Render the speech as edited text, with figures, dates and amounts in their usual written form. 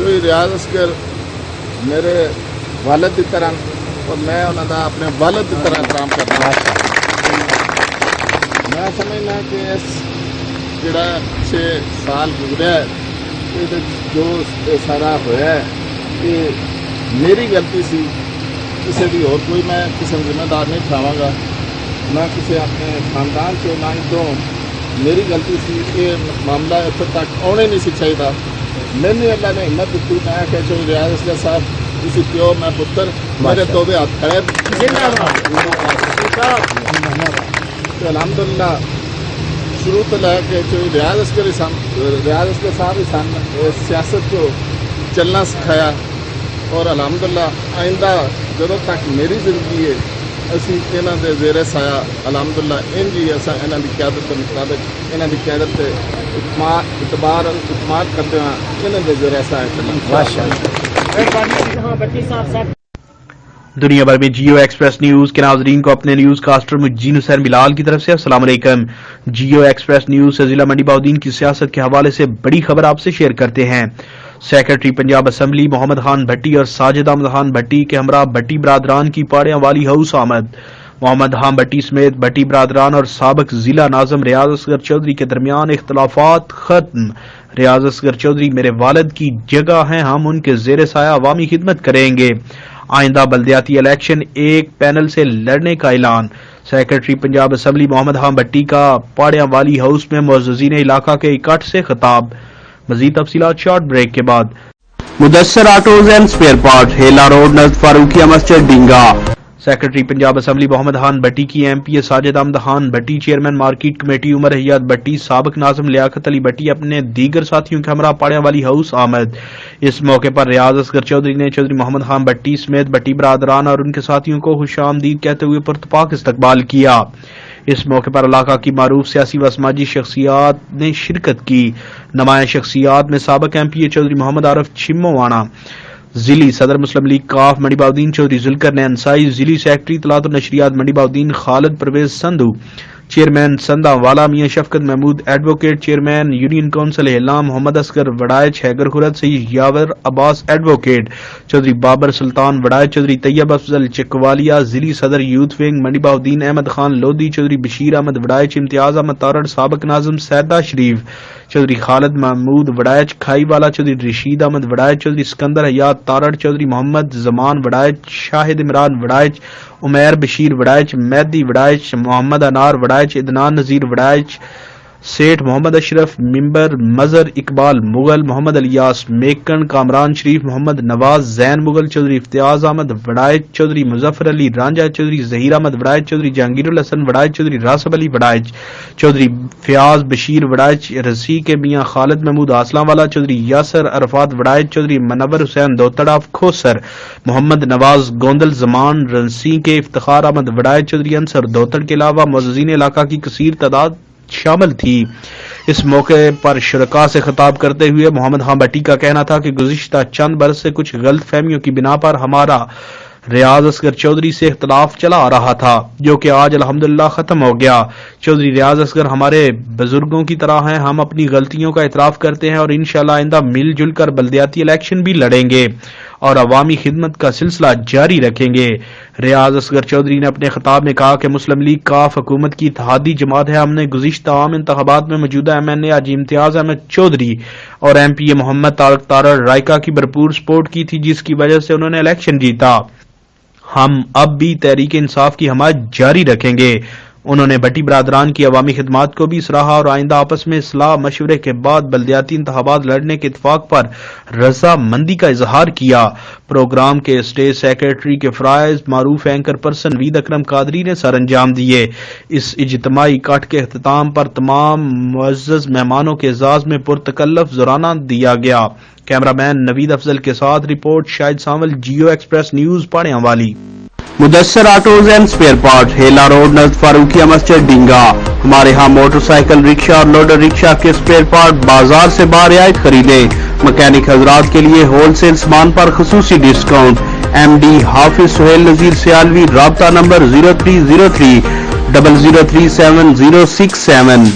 चौधरी रियाज असगर मेरे वालिद की तरह और मैं उन्होंने अपने वालिद की तरह काम करता मैं समझना कि इस जोड़ा 6 साल गुजरा है जो सारा होया है कि मेरी गलती सी किसी भी और कोई मैं किसी जिम्मेदार नहीं ठहरावांगा ना किसी अपने खानदान से ना ही तो मेरी गलती सी कि मामला इतने तक आने नहीं सी चाहिए मैंने अल्लाह ने हिम्मत दी मैं क्या चौधरी रियाज असगर साहब किसी प्यो मैं पुत्र मेरे तोबे हाथ खड़े तो अल्हम्दुलिल्लाह शुरू तो लैके चौधरी रियाज असगर साहब ही सन सियासत को चलना सिखाया और अल्हम्दुलिल्लाह आइंदा जदों तक मेरी जिंदगी है असी इन्हां दे ज़ेरे साया अल्हम्दुलिल्लाह इंज ही असां इन्हां दी क़यादत के मुताबिक इन्हां दी क़यादत ते इतबार और इत्मीनान करते हुए इन्हां दे ज़ेरे साया चलना। दुनिया भर में जियो एक्सप्रेस न्यूज के नाजरीन को अपने न्यूज कास्टर मुजीन हुसैन बिलाल की तरफ से अस्सलाम वालेकुम। जियो एक्सप्रेस न्यूज से जिला मंडी बहाउद्दीन की सियासत के हवाले से बड़ी खबर आपसे शेयर करते हैं। सेक्रेटरी पंजाब असम्बली मोहम्मद खान भट्टी और साजिद अहमद खान भट्टी के हमरा भट्टी बरादरान की पाड़ियां वाली हाउस आमद। मोहम्मद खान भट्टी समेत भट्टी बरादरान और साबिक जिला नाज़िम रियाज असगर चौधरी के दरमियान इख्तलाफात खत्म। रियाज असगर चौधरी मेरे वालिद की जगह हैं, हम उनके ज़ेरे साया अवामी खिदमत करेंगे। आइंदा बल्दियाती इलेक्शन एक पैनल से लड़ने का ऐलान। सेक्रेटरी पंजाब असम्बली मोहम्मद खान भट्टी का पाड़ियां वाली हाउस में मुअज़्ज़िज़ीन इलाका के इकट्ठ से खिताब। मज़ीद तफसीलात शॉर्ट ब्रेक के बाद। Mudassar autos and spare part, Hela road, नज़द फारूकिया मस्जिद, डींगा। सेक्रेटरी पंजाब असम्बली मोहम्मद खान भट्टी की MP Sajid Ahmad Khan Bhatti, chairman market committee Umar Hayat Bhatti, साबिक नाज़िम लियाकत अली भट्टी अपने दीगर साथियों के हमरा पाड़ियां वाली हाउस आमद। इस मौके पर रियाज असगर चौधरी ने चौधरी मोहम्मद खान भट्टी समेत भट्टी बरादरान और उनके साथियों को खुशामदीद कहते हुए पुरतपाक इस्तकबाल किया। इस मौके पर इलाका की मारूफ सियासी व समाजी शख्सियात ने शिरकत की। नुमाया शख्सियात में साबिक एमपी चौधरी मोहम्मद आरिफ छिम्मोवाना, जिली सदर मुस्लिम लीग काफ मंडी बहाउद्दीन चौधरी जुल्कर अंसारी, जिली सेक्रेटरी इत्तलात और नशरियात Mandi Bahauddin Khalid Pervez Sandhu, chairman Sanda Wala Mian Shafqat Mahmood, advocate chairman union council Hela Mohammad Asghar Waraich, Haigar Khurd Saeed Yawar Abbas advocate, Chaudhry Babar Sultan Waraich, Chaudhry Tayyab Afzal Chakwalia, जिली सदर यूथ विंग मंडी बहाउद्दीन अहमद खान लोधी, चौधरी बशीर अहमद वड़ायच, इम्तियाज अहमद तारड़, साबिक नाज़िम सैदा शरीफ, चौधरी खालिद महमूद वड़ायच खाई वाला, चौधरी रशीद अहमद वड़ायच, चौधरी सिकंदर हयात तारड़, चौधरी मोहम्मद जमान वड़ायच, शाहिद इमरान वड़ायच, उमैर बशीर वड़ायच, मेहदी वड़ायच, मोहम्मद अनार वड़ायच, इदनान नजीर वड़ायच, सेठ मोहम्मद अशरफ मिंबर, मजर इकबाल मुगल, मोहम्मद अलियास मेकन, कामरान शरीफ, मोहम्मद नवाज जैन मुगल, चौधरी इफ्तियाज अहमद वड़ायच, चौधरी मुजफ्फर अली रांझा, चौधरी जहीर अहमद वड़ायच, चौधरी जहांगीरुल हसन वड़ायच, चौधरी रासब अली वड़ायच, चौधरी फयाज बशीर वड़ायच, रसी के मियां खालिद महमूद आसलांवाला, चौधरी यासर अरफात वड़ायच, चौधरी मनवर हुसैन दोतड़ा खोसर, मोहम्मद नवाज गोंदल जमान, रंसी के इफ्तिखार अहमद वड़ायच, चौधरी अंसर दोतड़ के अलावा मुअज़्ज़िज़ीन इलाका की कसीर तादाद शामिल थी। इस मौके पर शुरका से खिताब करते हुए मोहम्मद खान भट्टी का कहना था कि गुज़िश्ता चंद बरस से कुछ गलत फहमियों की बिना पर हमारा रियाज असगर चौधरी से इख्तलाफ चला आ रहा था, जो कि आज अल्हम्दुलिल्लाह खत्म हो गया। चौधरी रियाज असगर हमारे बुजुर्गों की तरह हैं, हम अपनी गलतियों का इतराफ करते हैं और इंशाअल्लाह आइंदा मिलजुल कर बल्दियाती इलेक्शन भी लड़ेंगे और अवामी खिदमत का सिलसिला जारी रखेंगे। रियाज असगर चौधरी ने अपने खिताब में कहा कि मुस्लिम लीग काफ हुकूमत की इत्तेहादी जमात है। हमने गुज़िश्ता आम इंतखाबात में मौजूदा MNA हाजी इम्तियाज अहमद चौधरी और MPA मोहम्मद तारक तारड़ रायका की भरपूर सपोर्ट की थी, जिसकी वजह से उन्होंने इलेक्शन जीता। हम अब भी तहरीक इंसाफ की हमायत जारी रखेंगे। उन्होंने भट्टी बरादरान की अवामी खिदमात को भी सराहा और आइंदा आपस में सलाह मशवरे के बाद बल्दियाती इंतखाबात लड़ने के इत्तेफाक पर रजामंदी का इजहार किया। प्रोग्राम के स्टेज सेक्रेटरी के फराइज मारूफ एंकर पर्सन वीद अकरम कादरी ने सर अंजाम दिए। इस इज्तिमाई इकट्ठ के अख्ताम पर तमाम मुअज़्ज़ज़ मेहमानों के एजाज में पुरतकल्लफ ज़ुराना दिया गया। कैमरामैन नवीद अफजल के साथ report Shahid Sawal, Geo express news Padiyan Wali. Mudassar autos and spare part, Hela road, नज़द फारूकिया मस्जिद, डींगा। हमारे यहाँ मोटरसाइकिल, रिक्शा और लोडर रिक्शा के स्पेयर पार्ट बाजार से बारियात खरीदे। मैकेनिक हजरात के लिए होलसेल सामान पर खुसूसी डिस्काउंट। MD हाफिज सुहेल नजीर सियालवी, राब्ता नंबर 0303 0037 067।